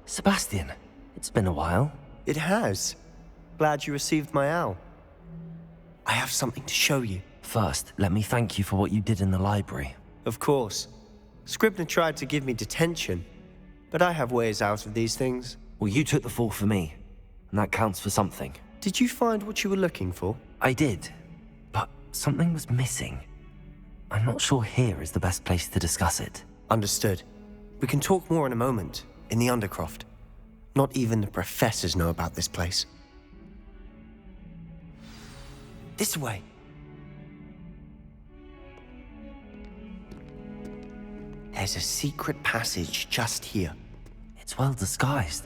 Sebastian, it's been a while. It has. Glad you received my owl. I have something to show you. First, let me thank you for what you did in the library. Of course. Scribner tried to give me detention, but I have ways out of these things. Well, you took the fall for me, and that counts for something. Did you find what you were looking for? I did, but something was missing. I'm not sure here is the best place to discuss it. Understood. We can talk more in a moment, in the Undercroft. Not even the professors know about this place. This way. There's a secret passage just here. It's well disguised.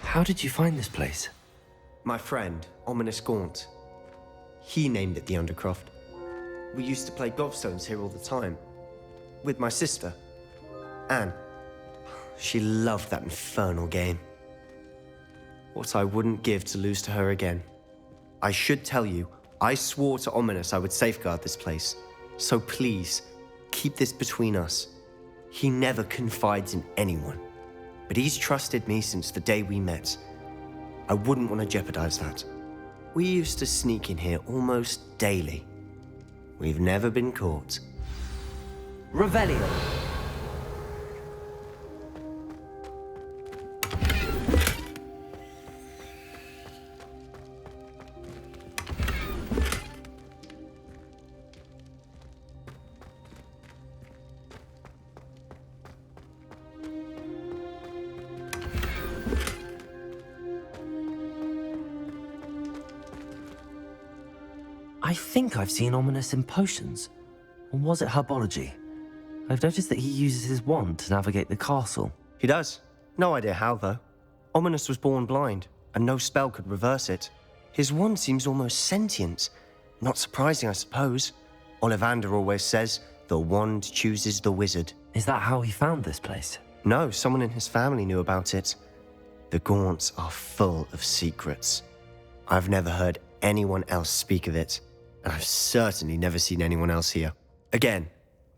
How did you find this place? My friend, Ominous Gaunt. He named it the Undercroft. We used to play gobstones here all the time. With my sister, Anne. She loved that infernal game. What I wouldn't give to lose to her again. I should tell you, I swore to Ominous I would safeguard this place. So please, keep this between us. He never confides in anyone. But he's trusted me since the day we met. I wouldn't want to jeopardize that. We used to sneak in here almost daily. We've never been caught. Revelio. I think I've seen Ominous in potions. Or was it herbology? I've noticed that he uses his wand to navigate the castle. He does. No idea how, though. Ominous was born blind, and no spell could reverse it. His wand seems almost sentient. Not surprising, I suppose. Ollivander always says, the wand chooses the wizard. Is that how he found this place? No, someone in his family knew about it. The Gaunts are full of secrets. I've never heard anyone else speak of it. And I've certainly never seen anyone else here. Again,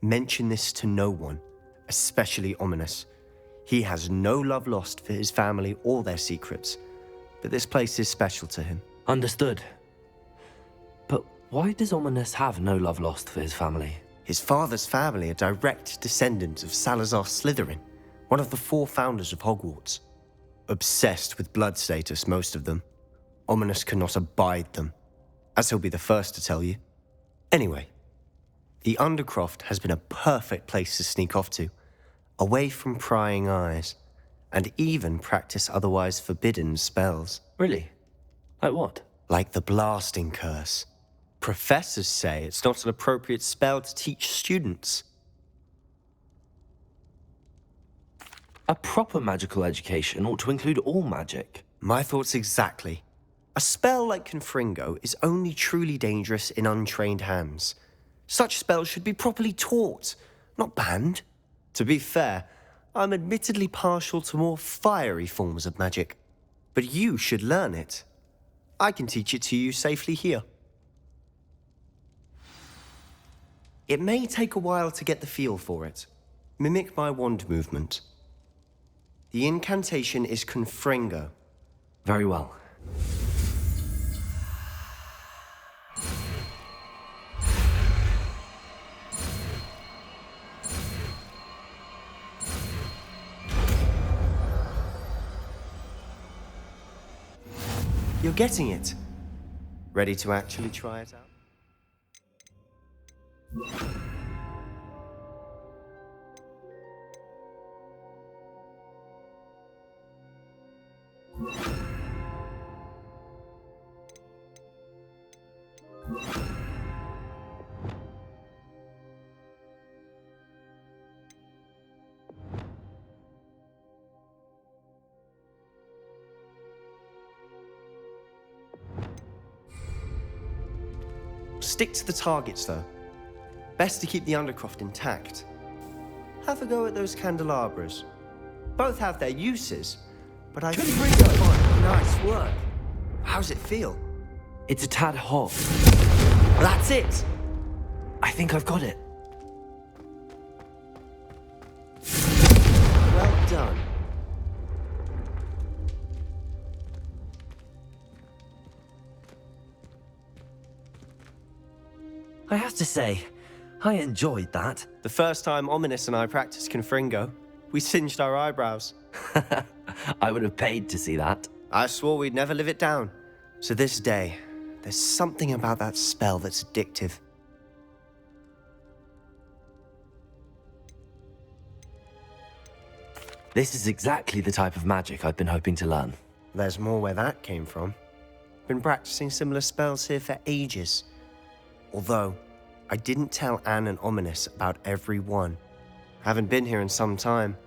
mention this to no one, especially Ominous. He has no love lost for his family or their secrets, but this place is special to him. Understood. But why does Ominous have no love lost for his family? His father's family are direct descendants of Salazar Slytherin, one of the 4 founders of Hogwarts. Obsessed with blood status, most of them. Ominous cannot abide them, as he'll be the first to tell you. Anyway, the Undercroft has been a perfect place to sneak off to, away from prying eyes, and even practice otherwise forbidden spells. Really? Like what? Like the blasting curse. Professors say it's not an appropriate spell to teach students. A proper magical education ought to include all magic. My thoughts exactly. A spell like Confringo is only truly dangerous in untrained hands. Such spells should be properly taught, not banned. To be fair, I'm admittedly partial to more fiery forms of magic. But you should learn it. I can teach it to you safely here. It may take a while to get the feel for it. Mimic my wand movement. The incantation is Confringo. Very well. You're getting it. Ready to actually try it out? Stick to the targets, though. Best to keep the Undercroft intact. Have a go at those candelabras. Both have their uses, but I think nice work. How's it feel? It's a tad hot. That's it! I think I've got it. Well done. I have to say, I enjoyed that. The first time Ominous and I practiced Confringo, we singed our eyebrows. I would have paid to see that. I swore we'd never live it down. So this day, there's something about that spell that's addictive. This is exactly the type of magic I've been hoping to learn. There's more where that came from. Been practicing similar spells here for ages. Although, I didn't tell Anne and Ominous about every one. Haven't been here in some time.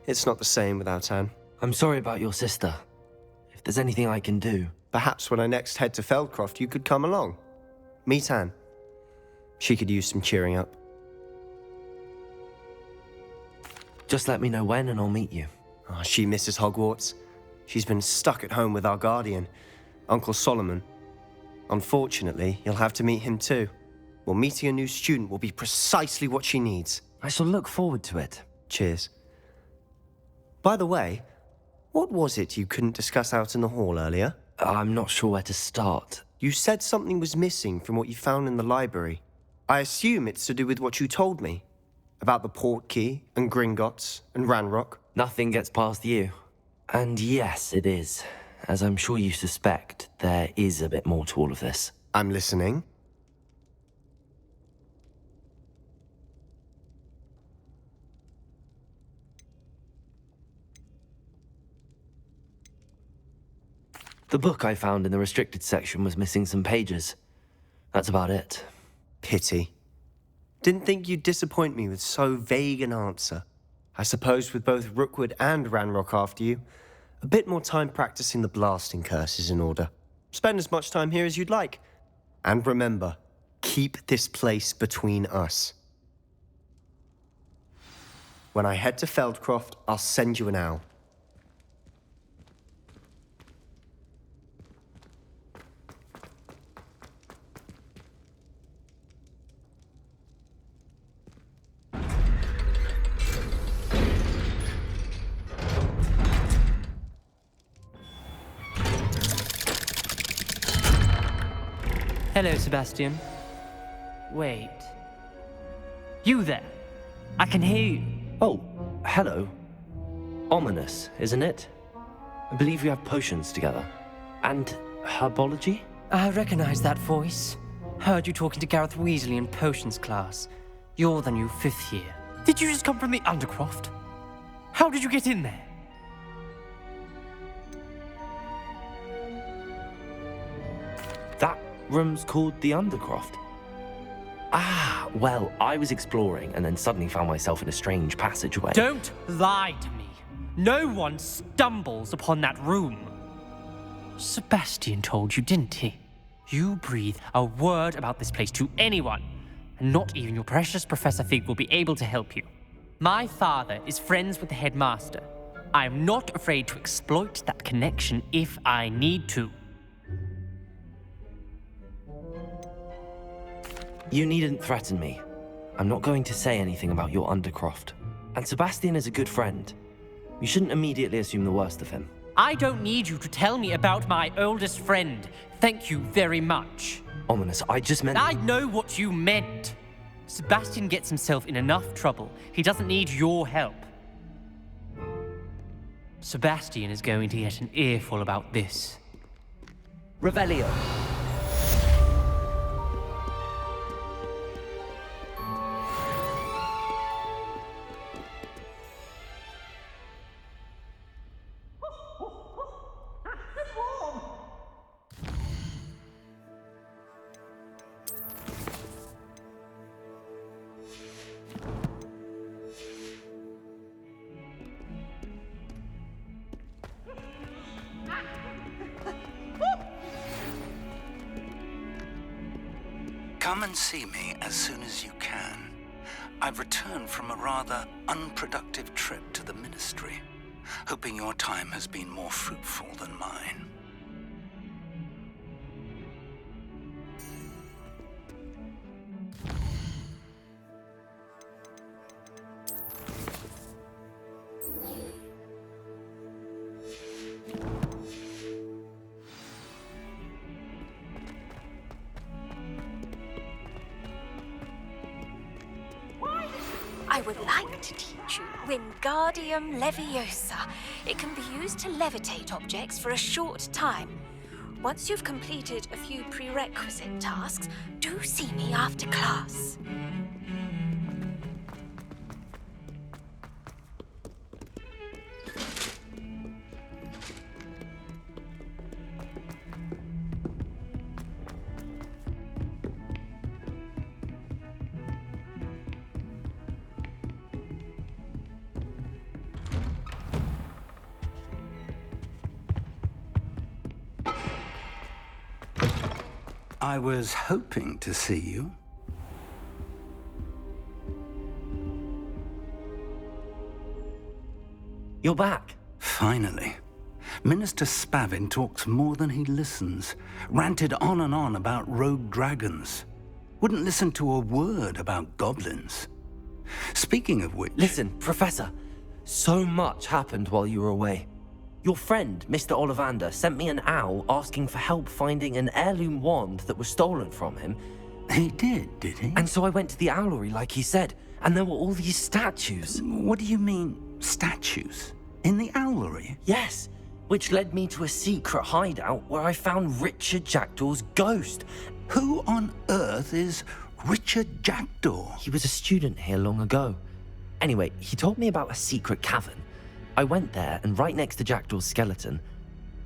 It's not the same without Anne. I'm sorry about your sister. If there's anything I can do... Perhaps when I next head to Feldcroft, you could come along. Meet Anne. She could use some cheering up. Just let me know when and I'll meet you. Oh, she misses Hogwarts. She's been stuck at home with our guardian, Uncle Solomon. Unfortunately, you'll have to meet him too. Well, meeting a new student will be precisely what she needs. I shall look forward to it. Cheers. By the way, what was it you couldn't discuss out in the hall earlier? I'm not sure where to start. You said something was missing from what you found in the library. I assume it's to do with what you told me. About the Portkey, and Gringotts, and Ranrock. Nothing gets past you. And yes, it is. As I'm sure you suspect, there is a bit more to all of this. I'm listening. The book I found in the restricted section was missing some pages. That's about it. Pity. Didn't think you'd disappoint me with so vague an answer. I suppose with both Rookwood and Ranrock after you, a bit more time practicing the blasting curse is in order. Spend as much time here as you'd like. And remember, keep this place between us. When I head to Feldcroft, I'll send you an owl. Hello, Sebastian. Wait. You there? I can hear you. Oh, hello. Ominous, isn't it? I believe we have potions together. And herbology? I recognize that voice. Heard you talking to Gareth Weasley in potions class. You're the new 5th year. Did you just come from the Undercroft? How did you get in there? That room's called the Undercroft. Ah, well, I was exploring and then suddenly found myself in a strange passageway. Don't lie to me. No one stumbles upon that room. Sebastian told you, didn't he? You breathe a word about this place to anyone, and not even your precious Professor Fig will be able to help you. My father is friends with the headmaster. I am not afraid to exploit that connection if I need to. You needn't threaten me. I'm not going to say anything about your Undercroft. And Sebastian is a good friend. You shouldn't immediately assume the worst of him. I don't need you to tell me about my oldest friend. Thank you very much. Ominous, I just meant... I know what you meant. Sebastian gets himself in enough trouble. He doesn't need your help. Sebastian is going to get an earful about this. Revelio. Come and see me as soon as you can. I've returned from a rather unproductive trip to the Ministry, hoping your time has been more fruitful than mine. I would like to teach you Wingardium Leviosa. It can be used to levitate objects for a short time. Once you've completed a few prerequisite tasks, do see me after class. I was hoping to see you. You're back. Finally. Minister Spavin talks more than he listens. Ranted on and on about rogue dragons. Wouldn't listen to a word about goblins. Speaking of which... Listen, Professor. So much happened while you were away. Your friend, Mr. Ollivander, sent me an owl asking for help finding an heirloom wand that was stolen from him. He did he? And so I went to the owlery like he said, and there were all these statues. What do you mean, statues? In the owlery? Yes, which led me to a secret hideout where I found Richard Jackdaw's ghost. Who on earth is Richard Jackdaw? He was a student here long ago. Anyway, he told me about a secret cavern. I went there, and right next to Jackdaw's skeleton,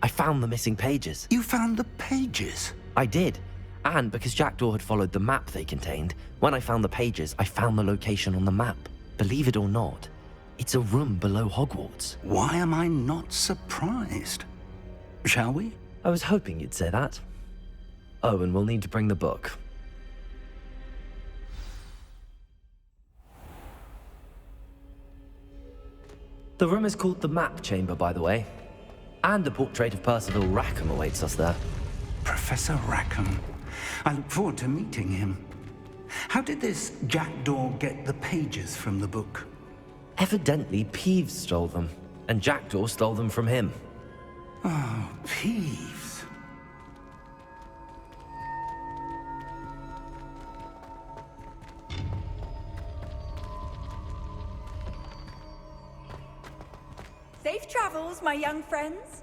I found the missing pages. You found the pages? I did. And because Jackdaw had followed the map they contained, when I found the pages, I found the location on the map. Believe it or not, it's a room below Hogwarts. Why am I not surprised? Shall we? I was hoping you'd say that. Oh, and we'll need to bring the book. The room is called the Map Chamber, by the way. And a portrait of Percival Rackham awaits us there. Professor Rackham. I look forward to meeting him. How did this Jackdaw get the pages from the book? Evidently, Peeves stole them, and Jackdaw stole them from him. Oh, Peeves. Safe travels, my young friends.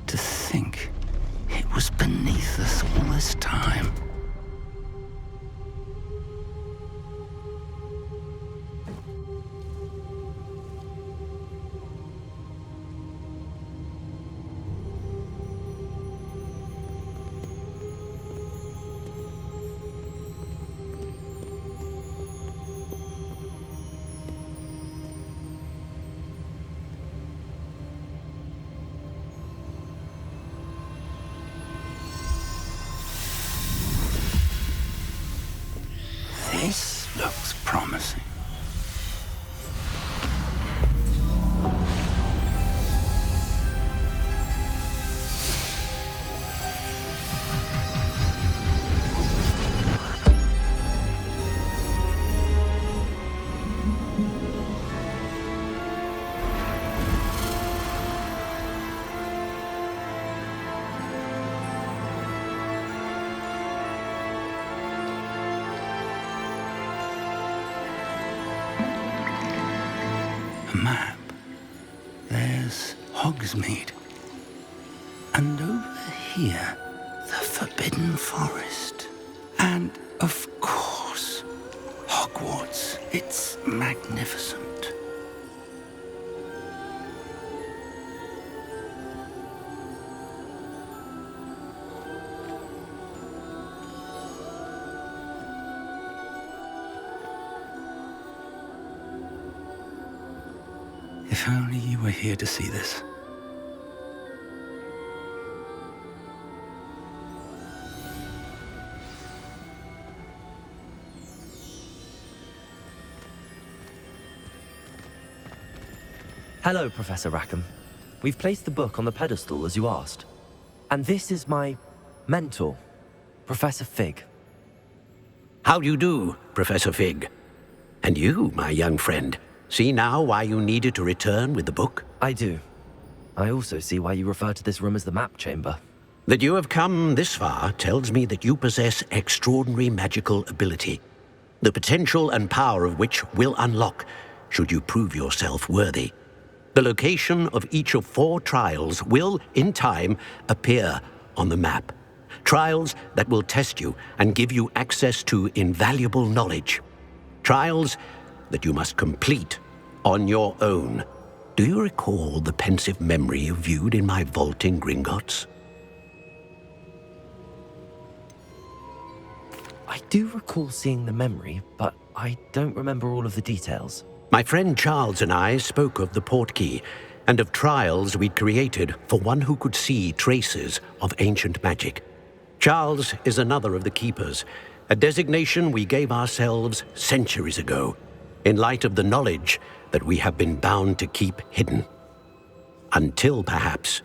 To think it was beneath us all this time. This looks promising. Map. There's Hogsmeade. And over here, the Forbidden Forest. And, of course, Hogwarts. It's magnificent. If only you were here to see this. Hello, Professor Rackham. We've placed the book on the pedestal as you asked. And this is my mentor, Professor Fig. How do you do, Professor Fig? And you, my young friend, see now why you needed to return with the book? I do. I also see why you refer to this room as the map chamber. That you have come this far tells me that you possess extraordinary magical ability, the potential and power of which will unlock should you prove yourself worthy. The location of each of 4 trials will, in time, appear on the map. Trials that will test you and give you access to invaluable knowledge. Trials that you must complete on your own. Do you recall the pensive memory you viewed in my vault in Gringotts? I do recall seeing the memory, but I don't remember all of the details. My friend Charles and I spoke of the portkey and of trials we'd created for one who could see traces of ancient magic. Charles is another of the keepers, a designation we gave ourselves centuries ago, in light of the knowledge that we have been bound to keep hidden. Until perhaps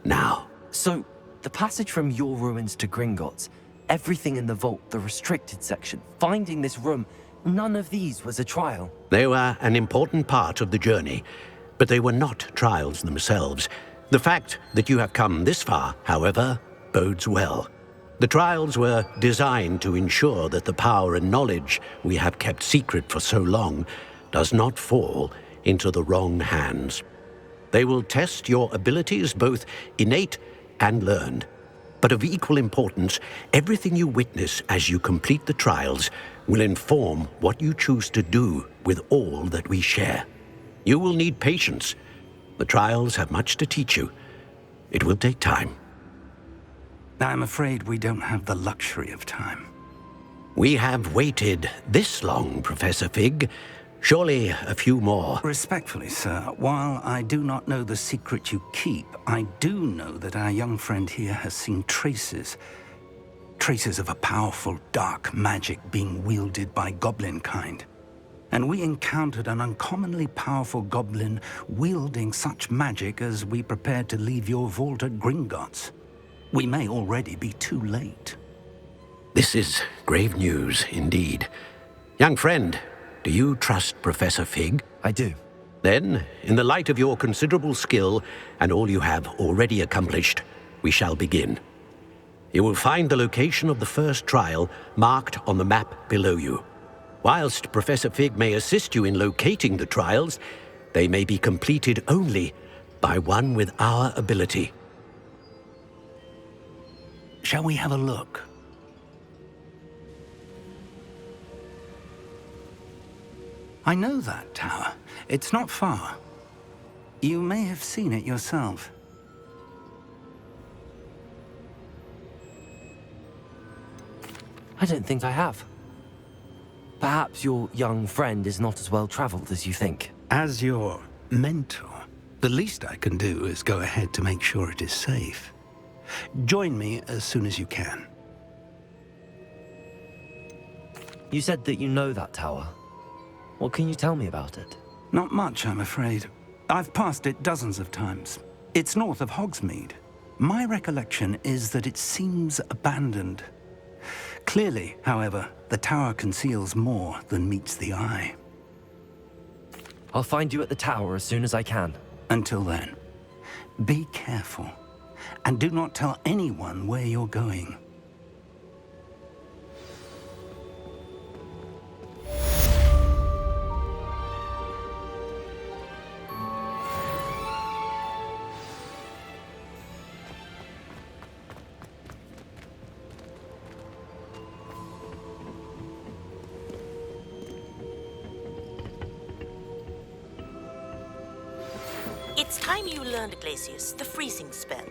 now. So, the passage from your ruins to Gringotts, everything in the vault, the restricted section, finding this room, none of these was a trial. They were an important part of the journey, but they were not trials themselves. The fact that you have come this far, however, bodes well. The trials were designed to ensure that the power and knowledge we have kept secret for so long does not fall into the wrong hands. They will test your abilities, both innate and learned. But of equal importance, everything you witness as you complete the trials will inform what you choose to do with all that we share. You will need patience. The trials have much to teach you. It will take time. I'm afraid we don't have the luxury of time. We have waited this long, Professor Fig. Surely a few more. Respectfully, sir, while I do not know the secret you keep, I do know that our young friend here has seen traces of a powerful dark magic being wielded by goblin kind. And we encountered an uncommonly powerful goblin wielding such magic as we prepared to leave your vault at Gringotts. We may already be too late. This is grave news indeed. Young friend, do you trust Professor Fig? I do. Then, in the light of your considerable skill and all you have already accomplished, we shall begin. You will find the location of the first trial marked on the map below you. Whilst Professor Fig may assist you in locating the trials, they may be completed only by one with our ability. Shall we have a look? I know that tower. It's not far. You may have seen it yourself. I don't think I have. Perhaps your young friend is not as well traveled as you think. As your mentor, the least I can do is go ahead to make sure it is safe. Join me as soon as you can. You said that you know that tower. What can you tell me about it? Not much, I'm afraid. I've passed it dozens of times. It's north of Hogsmeade. My recollection is that it seems abandoned. Clearly, however, the tower conceals more than meets the eye. I'll find you at the tower as soon as I can. Until then, be careful, and do not tell anyone where you're going. It's time you learned, Glacius, the freezing spell.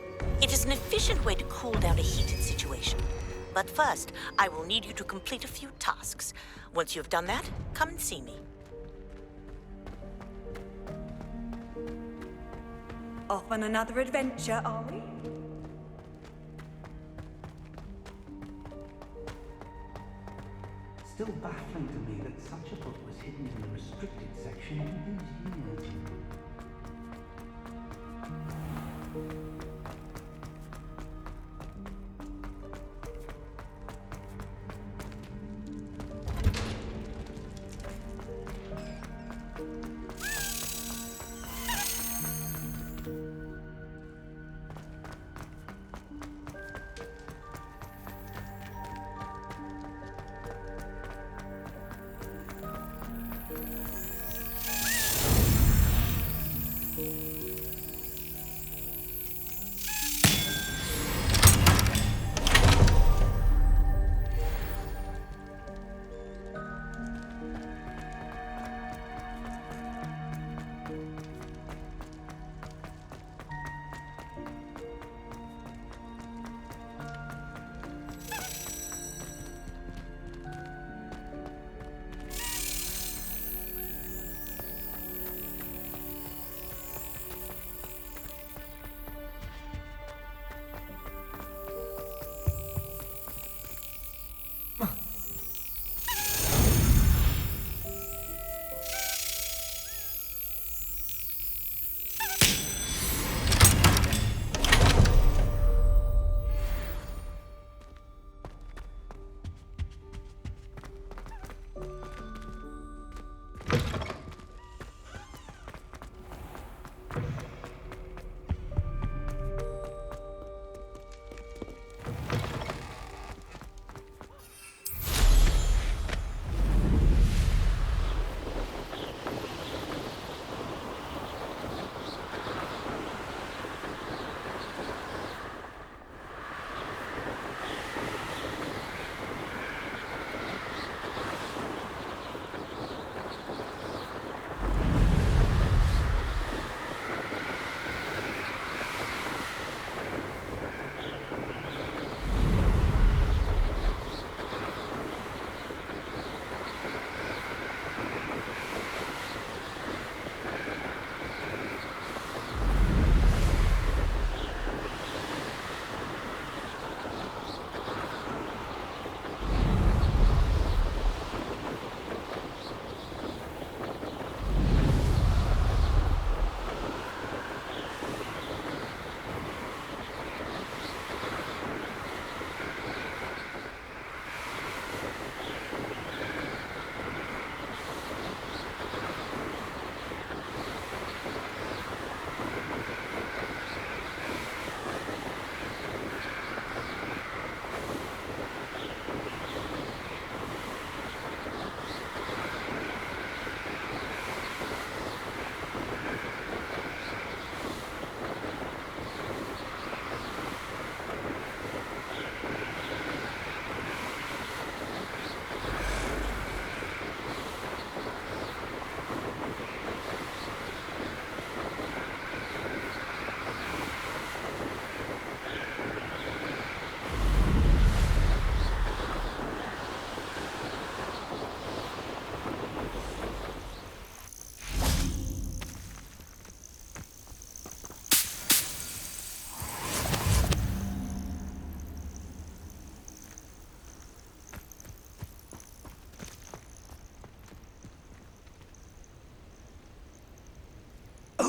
It is an efficient way to cool down a heated situation. But first, I will need you to complete a few tasks. Once you've done that, come and see me. Off on another adventure, are we? Still baffling to me that such a book was hidden in the restricted section all these years.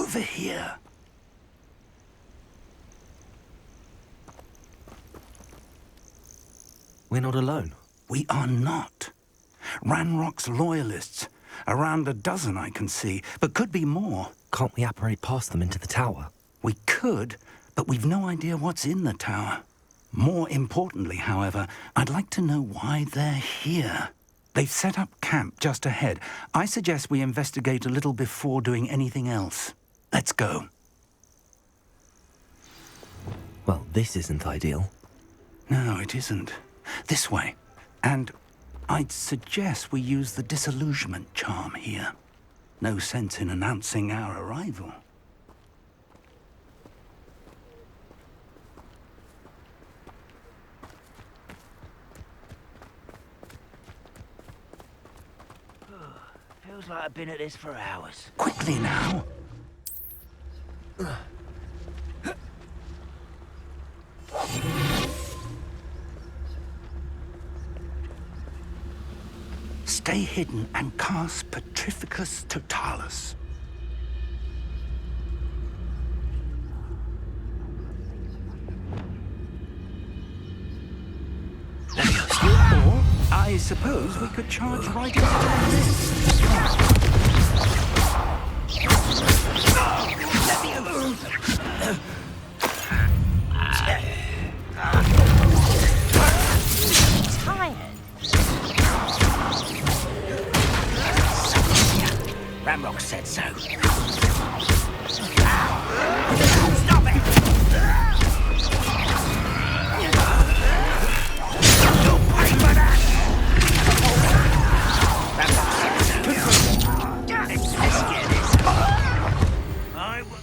over here. We're not alone. We are not. Ranrock's loyalists. Around a dozen I can see, but could be more. Can't we apparate past them into the tower? We could, but we've no idea what's in the tower. More importantly, however, I'd like to know why they're here. They've set up camp just ahead. I suggest we investigate a little before doing anything else. Let's go. Well, this isn't ideal. No, it isn't. This way. And I'd suggest we use the disillusionment charm here. No sense in announcing our arrival. Feels like I've been at this for hours. Quickly now. Stay hidden and cast Petrificus Totalis. Or, I suppose we could charge right into the mist. Let me alone! Tired. Ranrock said so. Stop it! You'll pay for that! Ranrock said so. Let's get this. I will...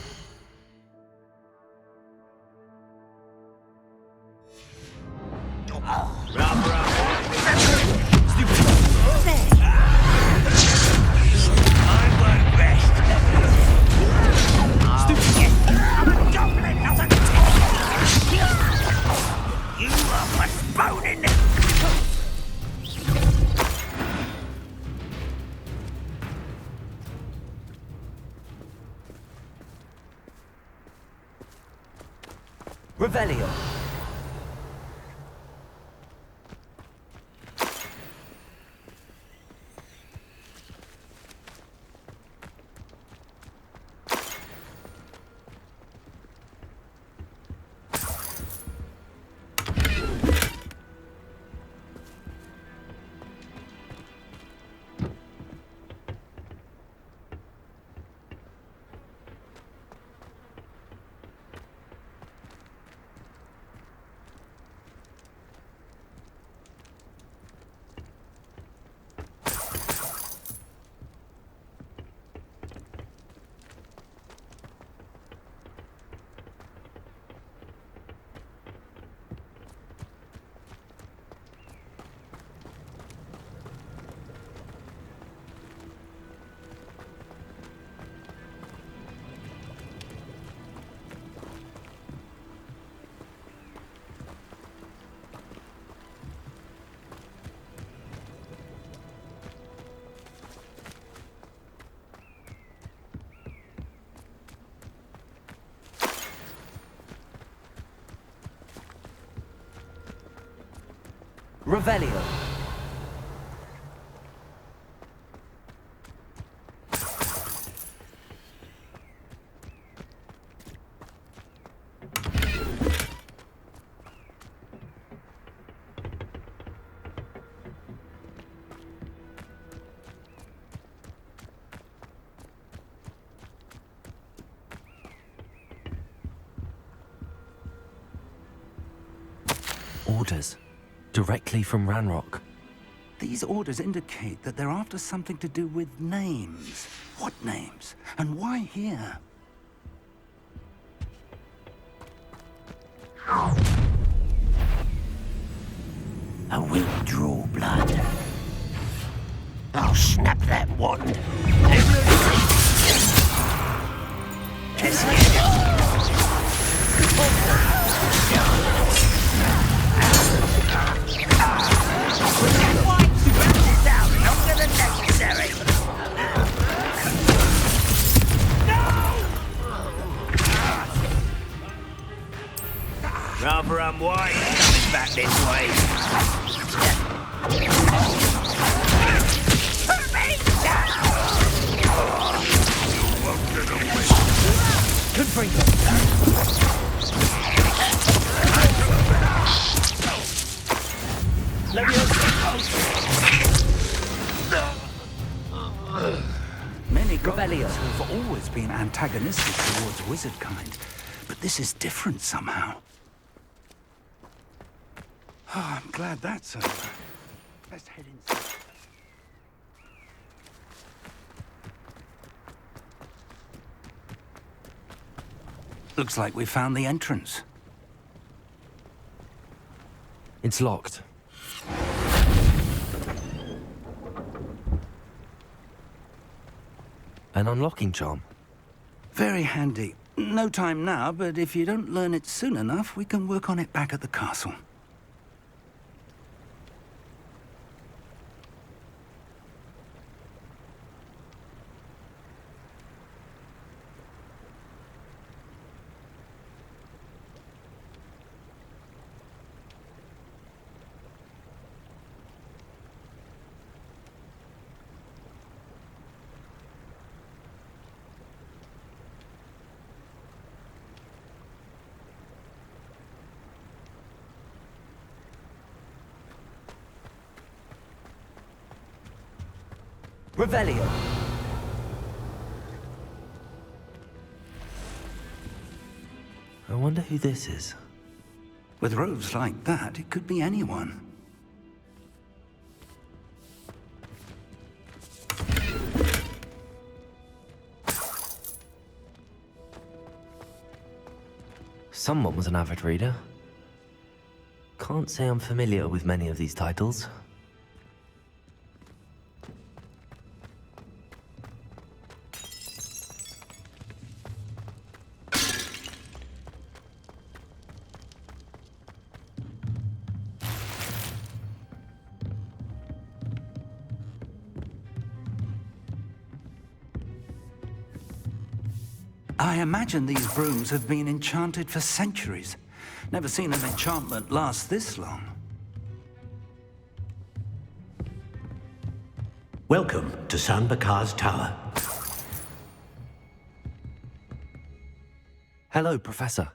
Revelio. Revelio. Orders. Directly from Ranrock. These orders indicate that they're after something to do with names. What names? And why here? A weak draw blood. I'll snap that wand. Let's get it. This out longer than necessary. No! Rather unwise coming back this way. Hurt me! Good for Many goblins have always been antagonistic towards wizard kind, but this is different somehow. Oh, I'm glad that's over. Let's head inside. Looks like we found the entrance. It's locked. An unlocking charm. Very handy. No time now, but if you don't learn it soon enough, we can work on it back at the castle. Revelio. I wonder who this is. With robes like that, it could be anyone. Someone was an avid reader. Can't say I'm familiar with many of these titles. I imagine these brooms have been enchanted for centuries. Never seen an enchantment last this long. Welcome to San Bakar's Tower. Hello, Professor.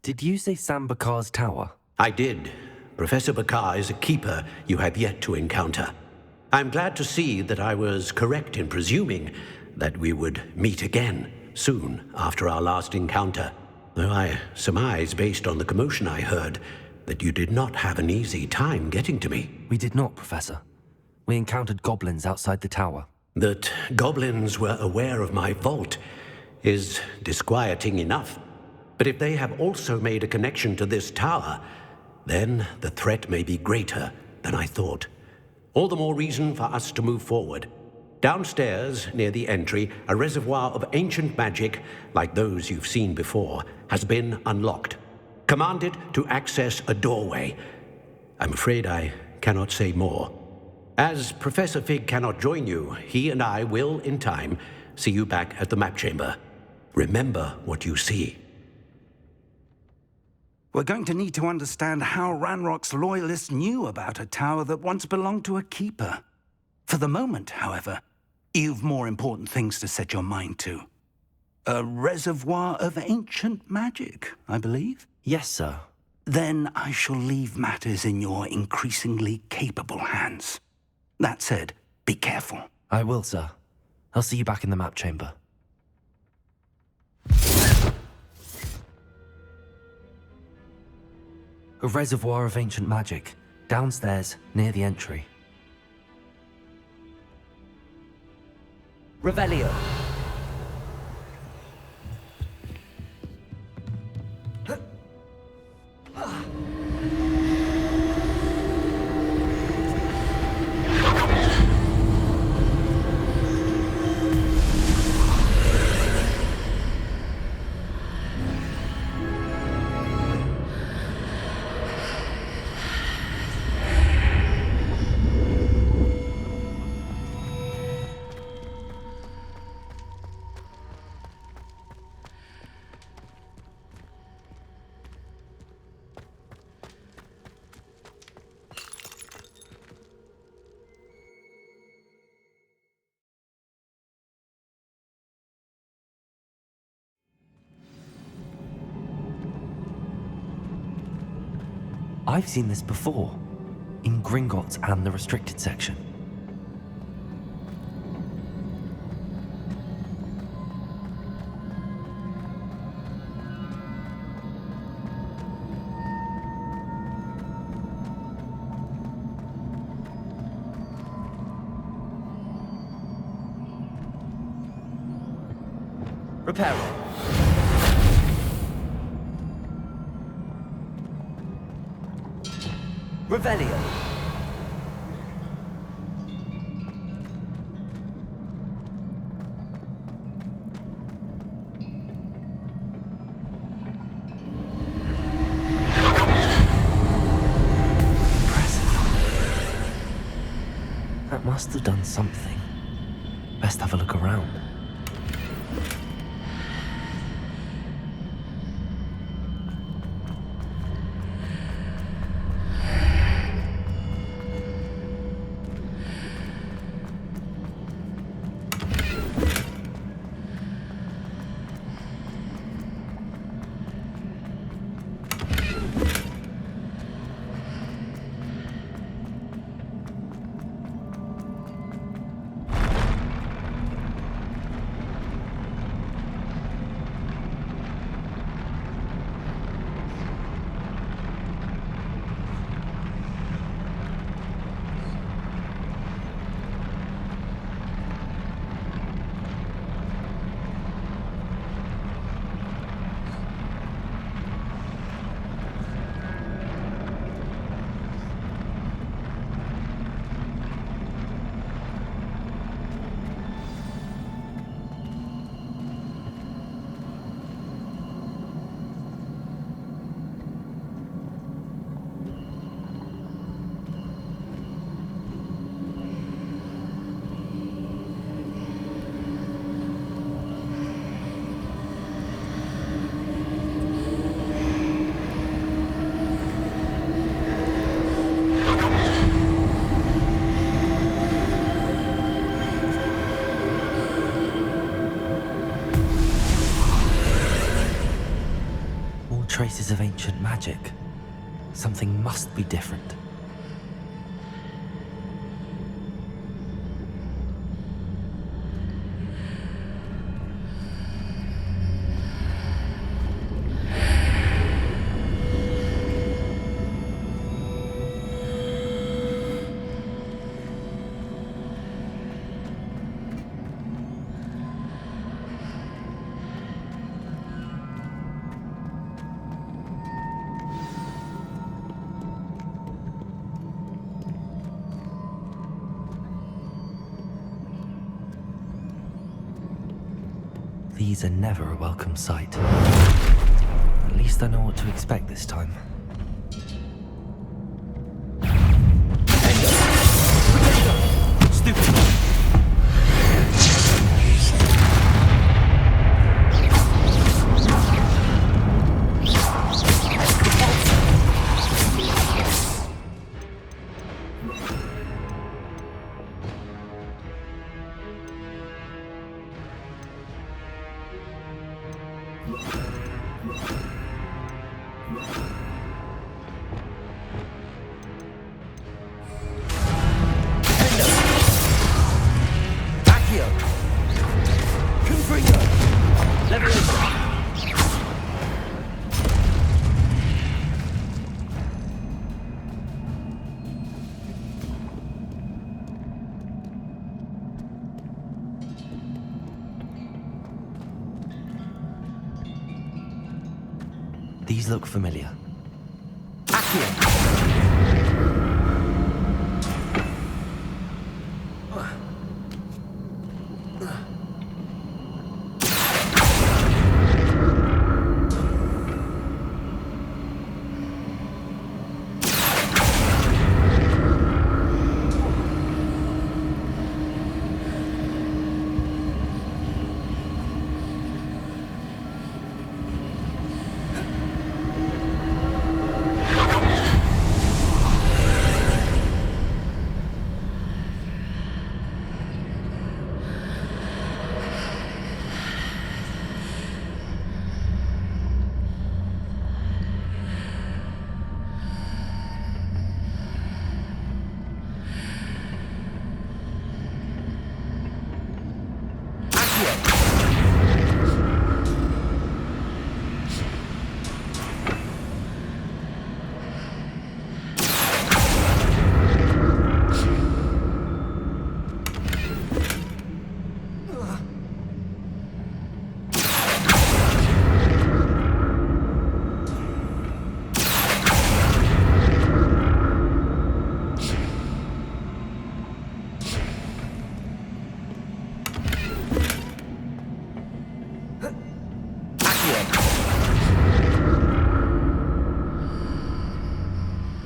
Did you say Sam Bakar's tower? I did. Professor Bakar is a keeper you have yet to encounter. I'm glad to see that I was correct in presuming that we would meet again soon after our last encounter. Though I surmise, based on the commotion I heard, that you did not have an easy time getting to me. We did not, Professor. We encountered goblins outside the tower. That goblins were aware of my vault is disquieting enough. But if they have also made a connection to this tower, then the threat may be greater than I thought. All the more reason for us to move forward. Downstairs, near the entry, a reservoir of ancient magic, like those you've seen before, has been unlocked. Commanded to access a doorway. I'm afraid I cannot say more. As Professor Fig cannot join you, he and I will, in time, see you back at the map chamber. Remember what you see. We're going to need to understand how Ranrock's loyalists knew about a tower that once belonged to a keeper. For the moment, however, you've more important things to set your mind to. A reservoir of ancient magic, I believe? Yes, sir. Then I shall leave matters in your increasingly capable hands. That said, be careful. I will, sir. I'll see you back in the map chamber. A reservoir of ancient magic, downstairs, near the entry. Revelio. I've seen this before, in Gringotts and the restricted section. Repairer. Revelio. That must have done something. Best have a look around. Traces of ancient magic. Something must be different. These are never a welcome sight. At least I know what to expect this time. Stupid! These look familiar.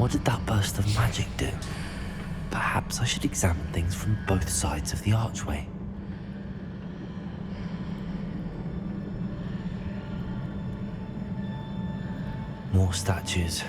What did that burst of magic do? Perhaps I should examine things from both sides of the archway. More statues.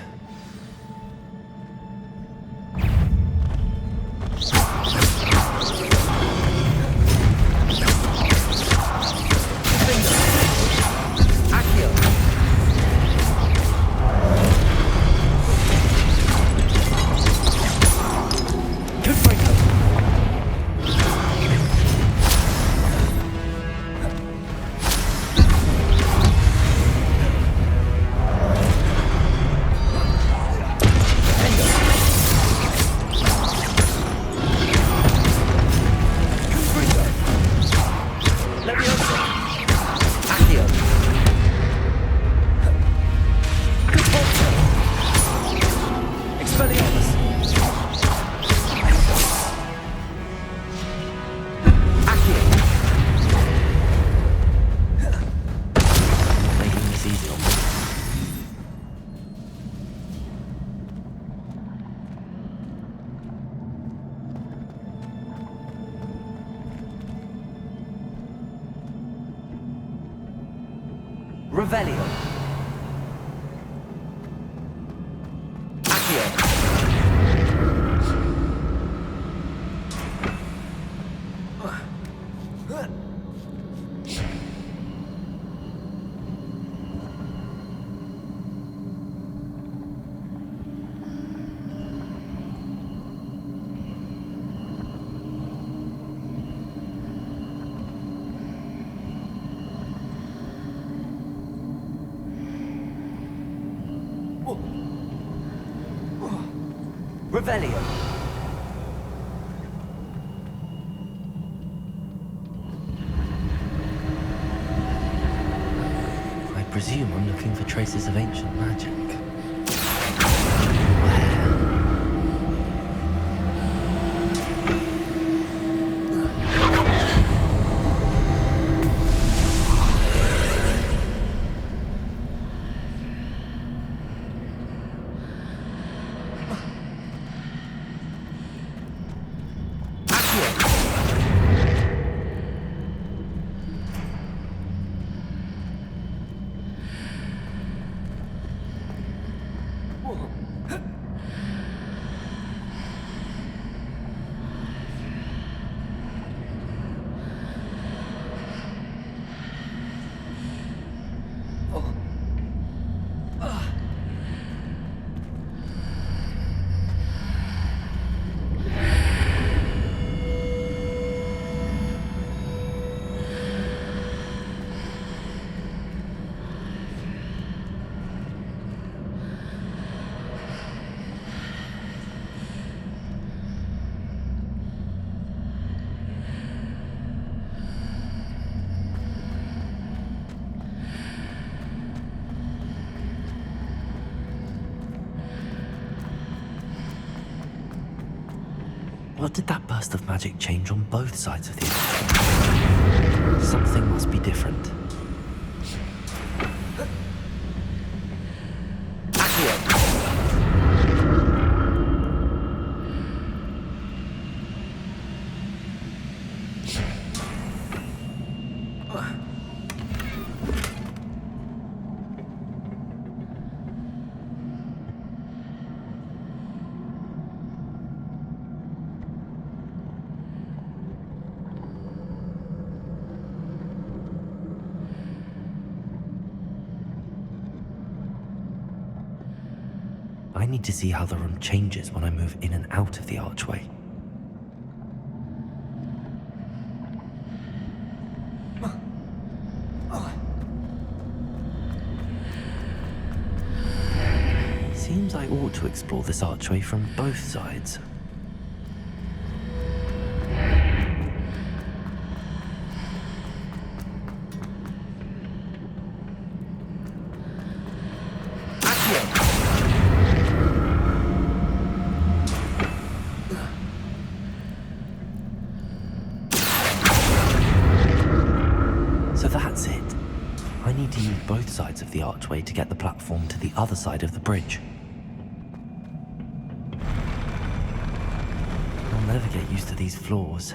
Revelio. Accio. Revelio. I presume I'm looking for traces of ancient magic. What did that burst of magic change on both sides of the arch? Something must be different. I need to see how the room changes when I move in and out of the archway. Seems I ought to explore this archway from both sides. So that's it. I need to use both sides of the archway to get the platform to the other side of the bridge. never get used to these floors.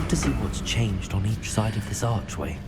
To see what's changed on each side of this archway.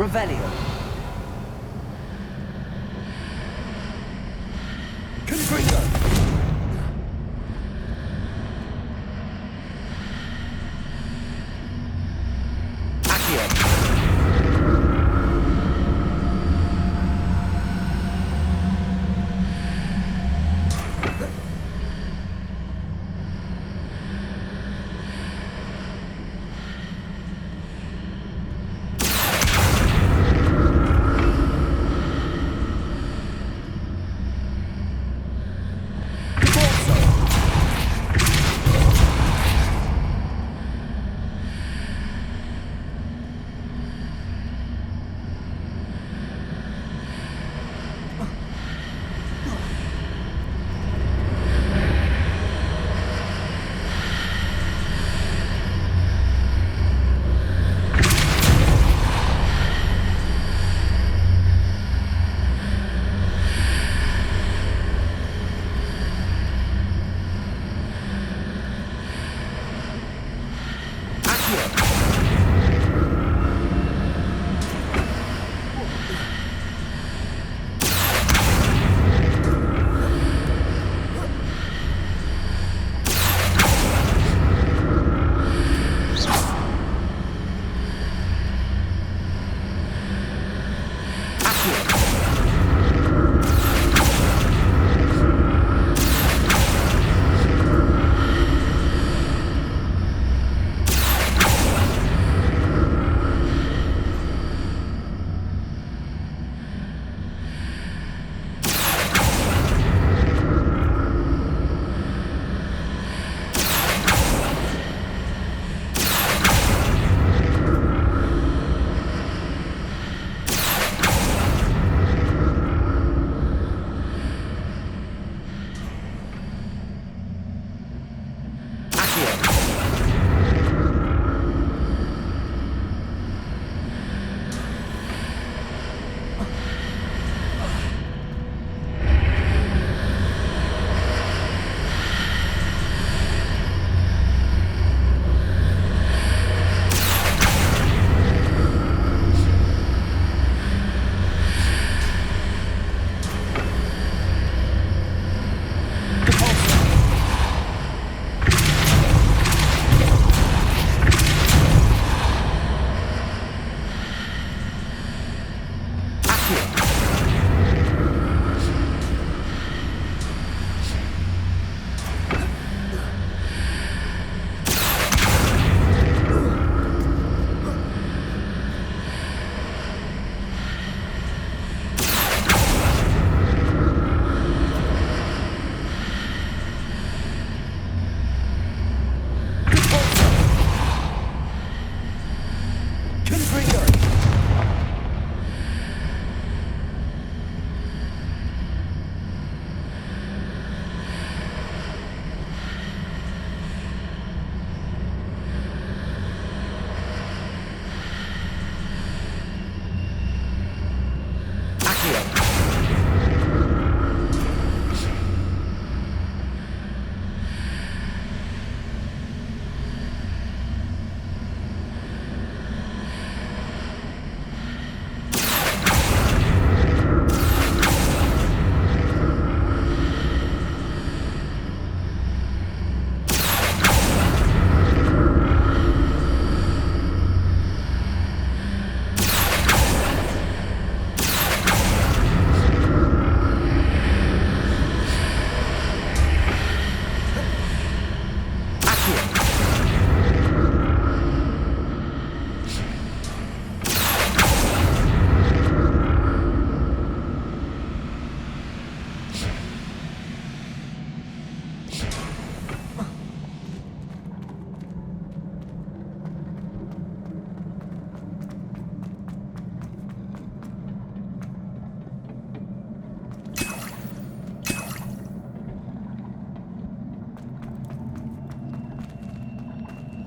Revelio. Confringo. Accio.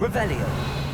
Revelio.